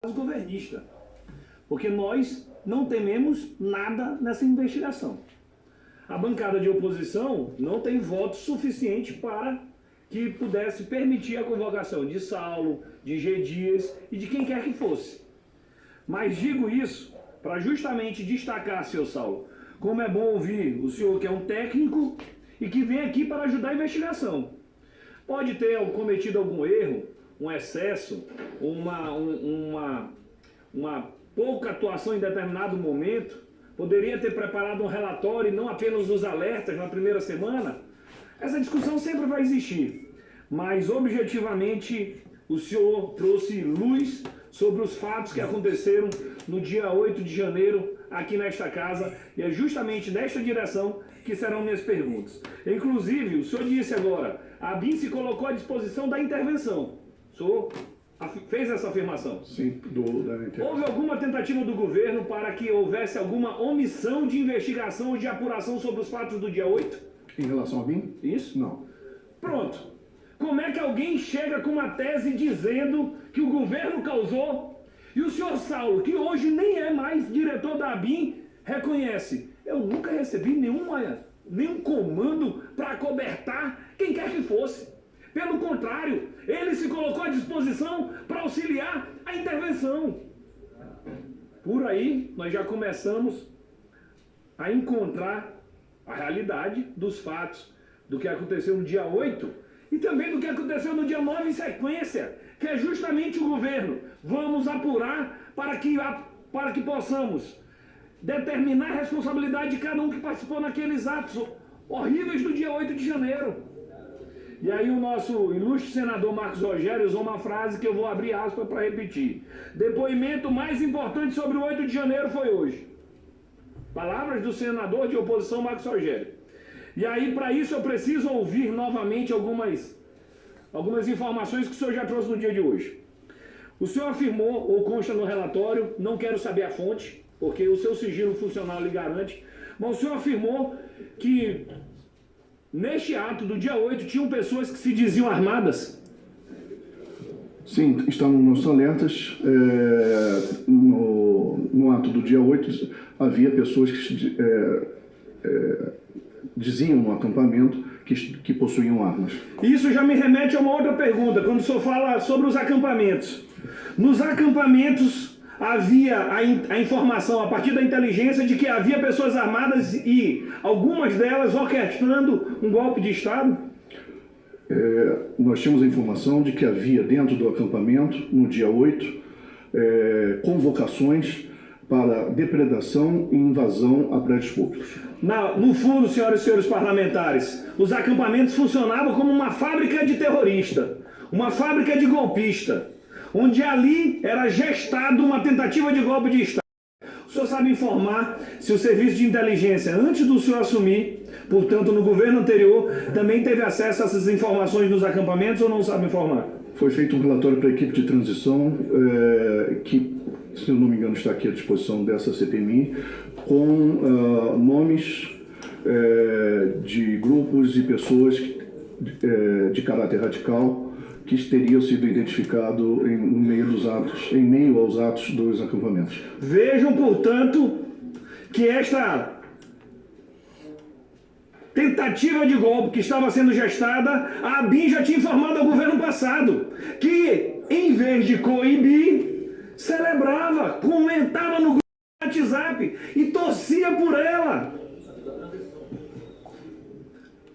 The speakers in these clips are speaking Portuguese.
governista, porque nós não tememos nada nessa investigação. A bancada de oposição não tem voto suficiente para que pudesse permitir a convocação de Saulo, de G. Dias e de quem quer que fosse. Mas digo isso para justamente destacar, senhor Saulo, como é bom ouvir o senhor que é um técnico e que vem aqui para ajudar a investigação. Pode ter cometido algum erro, um excesso, uma pouca atuação em determinado momento, poderia ter preparado um relatório e não apenas os alertas na primeira semana. Essa discussão sempre vai existir, mas objetivamente o senhor trouxe luz sobre os fatos que aconteceram no dia 8 de janeiro aqui nesta casa, e é justamente nesta direção que serão minhas perguntas. Inclusive, o senhor disse agora, a ABIN se colocou à disposição da intervenção. O senhor fez essa afirmação? Sim, da intervenção. Houve alguma tentativa do governo para que houvesse alguma omissão de investigação ou de apuração sobre os fatos do dia 8? Em relação a ABIN? Isso? Não. Pronto. Como é que alguém chega com uma tese dizendo que o governo causou e o senhor Saulo, que hoje nem é mais diretor da ABIN, reconhece? Eu nunca recebi nenhum comando para acobertar quem quer que fosse. Pelo contrário, ele se colocou à disposição para auxiliar a intervenção. Por aí, nós já começamos a encontrar a realidade dos fatos, do que aconteceu no dia 8 e também do que aconteceu no dia 9 em sequência, que é justamente o governo. Vamos apurar para que possamos determinar a responsabilidade de cada um que participou naqueles atos horríveis do dia 8 de janeiro. E aí o nosso ilustre senador Marcos Rogério usou uma frase que eu vou abrir aspas para repetir. Depoimento mais importante sobre o 8 de janeiro foi hoje. Palavras do senador de oposição Marcos Rogério. E aí, para isso, eu preciso ouvir novamente algumas informações que o senhor já trouxe no dia de hoje. O senhor afirmou, ou consta no relatório, não quero saber a fonte, porque o seu sigilo funcional lhe garante, mas o senhor afirmou que neste ato do dia 8 tinham pessoas que se diziam armadas? Sim, estão nos nossos alertas. No ato do dia 8 havia pessoas que diziam no acampamento que possuíam armas. Isso já me remete a uma outra pergunta, quando o senhor fala sobre os acampamentos. Nos acampamentos havia a informação, a partir da inteligência, de que havia pessoas armadas e algumas delas orquestrando um golpe de Estado? Nós tínhamos a informação de que havia dentro do acampamento, no dia 8, convocações para depredação e invasão a prédios públicos. No fundo, senhoras e senhores parlamentares, os acampamentos funcionavam como uma fábrica de terrorista, uma fábrica de golpista, onde ali era gestada uma tentativa de golpe de Estado. O senhor sabe informar se o serviço de inteligência, antes do senhor assumir, portanto no governo anterior, também teve acesso a essas informações nos acampamentos ou não sabe informar? Foi feito um relatório para a equipe de transição, que, se eu não me engano, está aqui à disposição dessa CPMI, com nomes de grupos e pessoas de caráter radical que teriam sido identificados em meio aos atos dos acampamentos. Vejam, portanto, que esta tentativa de golpe que estava sendo gestada, a ABIN já tinha informado ao governo passado que, em vez de coibir, celebrava, comentava no grupo do WhatsApp e torcia por ela.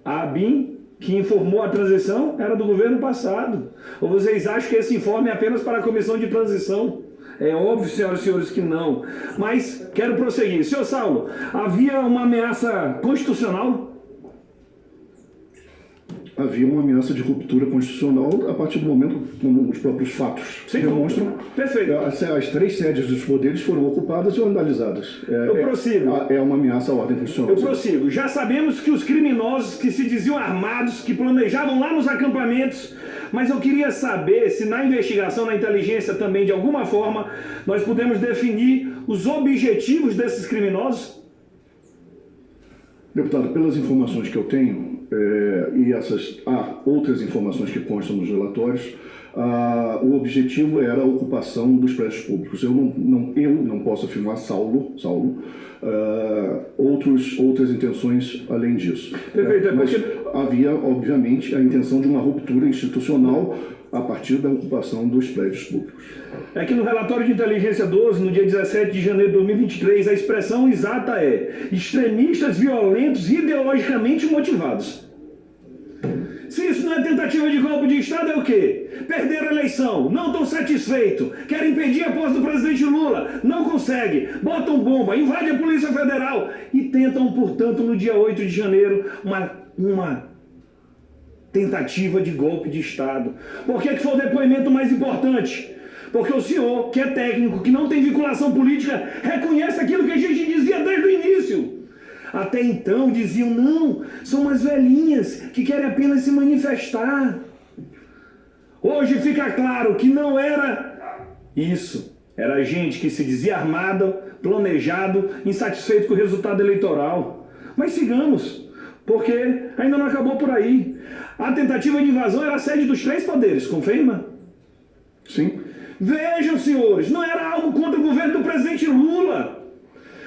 A ABIN, que informou a transição, era do governo passado. Ou vocês acham que esse informe é apenas para a comissão de transição? É óbvio, senhoras e senhores, que não. Mas quero prosseguir. Senhor Saulo, havia uma ameaça constitucional? Havia uma ameaça de ruptura constitucional a partir do momento como os próprios fatos demonstram. Perfeito. As 3 sedes dos poderes foram ocupadas e vandalizadas. Eu prossigo. É uma ameaça à ordem constitucional. Eu prossigo. Já sabemos que os criminosos que se diziam armados, que planejavam lá nos acampamentos, mas eu queria saber se na investigação, na inteligência também, de alguma forma, nós podemos definir os objetivos desses criminosos? Deputado, pelas informações que eu tenho, há outras informações que constam nos relatórios, o objetivo era a ocupação dos prédios públicos. Eu não posso afirmar, Saulo, outras intenções além disso. Perfeito, mas havia, obviamente, a intenção de uma ruptura institucional a partir da ocupação dos prédios públicos. É que no relatório de inteligência 12, no dia 17 de janeiro de 2023, a expressão exata é extremistas violentos ideologicamente motivados. Se isso não é tentativa de golpe de Estado, é o quê? Perderam a eleição, não estão satisfeitos, querem impedir a posse do presidente Lula, não conseguem, botam bomba, invadem a Polícia Federal e tentam, portanto, no dia 8 de janeiro, uma tentativa de golpe de Estado. Por que foi o depoimento mais importante? Porque o senhor, que é técnico, que não tem vinculação política, reconhece aquilo que a gente dizia desde o início. Até então diziam, não, são umas velhinhas que querem apenas se manifestar. Hoje fica claro que não era isso. Era gente que se dizia armada, planejado, insatisfeito com o resultado eleitoral. Mas sigamos, porque ainda não acabou por aí. A tentativa de invasão era a sede dos 3 poderes, confirma? Sim. Vejam, senhores, não era algo contra o governo do presidente Lula.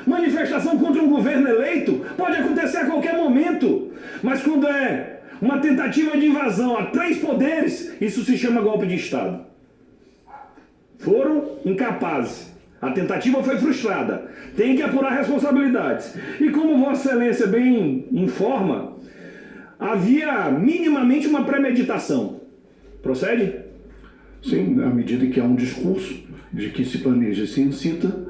Manifestação contra um governo eleito pode acontecer a qualquer momento. Mas quando é uma tentativa de invasão a 3 poderes, isso se chama golpe de Estado. Foram incapazes. A tentativa foi frustrada. Tem que apurar responsabilidades. E como Vossa Excelência bem informa, havia minimamente uma premeditação. Procede? Sim, à medida que há um discurso de que se planeja e se incita,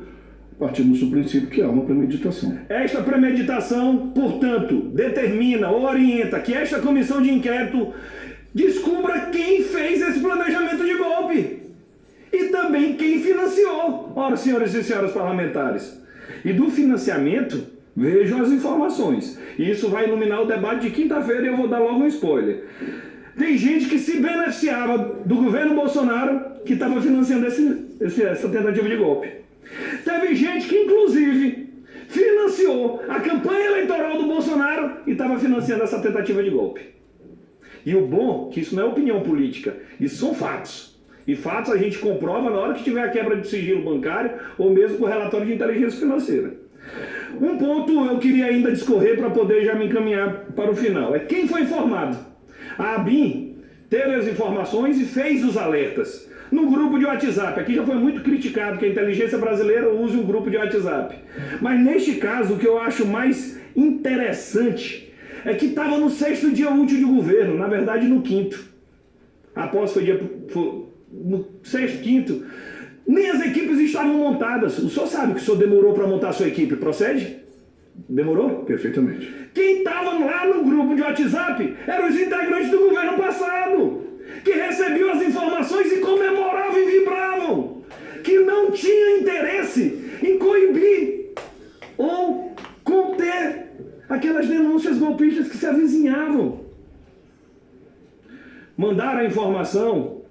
partimos do princípio que há uma premeditação. Esta premeditação, portanto, determina ou orienta que esta comissão de inquérito descubra quem fez esse planejamento de golpe e também quem financiou. Ora, senhores e senhoras parlamentares, e do financiamento, vejam as informações. E isso vai iluminar o debate de quinta-feira e eu vou dar logo um spoiler. Tem gente que se beneficiava do governo Bolsonaro que estava financiando essa tentativa de golpe. Teve gente que, inclusive, financiou a campanha eleitoral do Bolsonaro e estava financiando essa tentativa de golpe. E o bom é que isso não é opinião política, isso são fatos. E fatos a gente comprova na hora que tiver a quebra de sigilo bancário ou mesmo com o relatório de inteligência financeira. Um ponto eu queria ainda discorrer para poder já me encaminhar para o final. É quem foi informado. A ABIN teve as informações e fez os alertas. No grupo de WhatsApp, aqui já foi muito criticado que a inteligência brasileira use um grupo de WhatsApp. Mas neste caso, o que eu acho mais interessante é que estava no 6º dia útil de governo, na verdade no 5º. Após foi no 6º, 5º, nem as equipes estavam montadas. O senhor sabe que o senhor demorou para montar a sua equipe, procede? Demorou? Perfeitamente. Quem estava lá no grupo de WhatsApp eram os integrantes do governo passado, que recebiam as informações e comemoravam e vibravam, que não tinham interesse em coibir ou conter aquelas denúncias golpistas que se avizinhavam. Mandaram a informação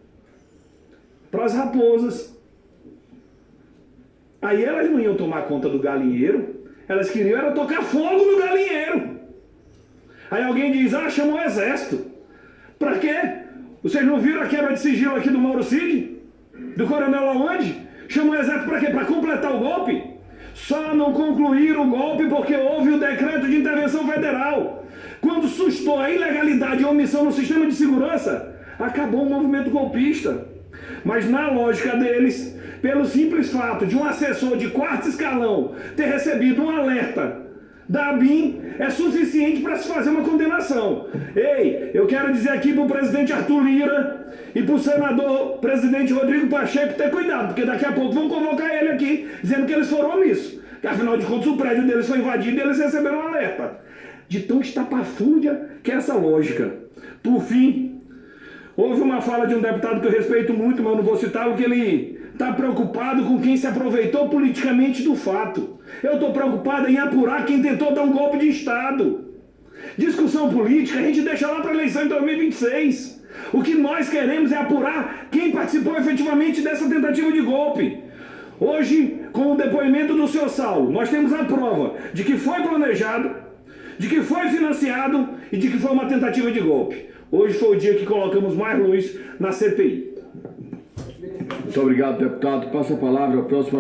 para as raposas. Aí elas não iam tomar conta do galinheiro, elas queriam era tocar fogo no galinheiro. Aí alguém diz, chamou o exército. Para quê? Vocês não viram a quebra de sigilo aqui do Mauro Cid? Do coronel Laonde? Chamou o exército para quê? Para completar o golpe? Só não concluíram o golpe porque houve o decreto de intervenção federal. Quando sustou a ilegalidade e omissão no sistema de segurança, acabou o movimento golpista. Mas na lógica deles, pelo simples fato de um assessor de 4º escalão ter recebido um alerta da ABIN, é suficiente para se fazer uma condenação. Ei, eu quero dizer aqui para o presidente Arthur Lira e para o senador presidente Rodrigo Pacheco ter cuidado, porque daqui a pouco vão convocar ele aqui, dizendo que eles foram omissos. Que afinal de contas o prédio deles foi invadido e eles receberam um alerta. De tão estapafúrdia que é essa lógica. Por fim, houve uma fala de um deputado que eu respeito muito, mas eu não vou citar, que ele está preocupado com quem se aproveitou politicamente do fato. Eu estou preocupado em apurar quem tentou dar um golpe de Estado. Discussão política a gente deixa lá para a eleição em 2026. O que nós queremos é apurar quem participou efetivamente dessa tentativa de golpe. Hoje, com o depoimento do senhor Saulo, nós temos a prova de que foi planejado, de que foi financiado e de que foi uma tentativa de golpe. Hoje foi o dia que colocamos mais luz na CPI. Muito obrigado, deputado. Passa a palavra ao próximo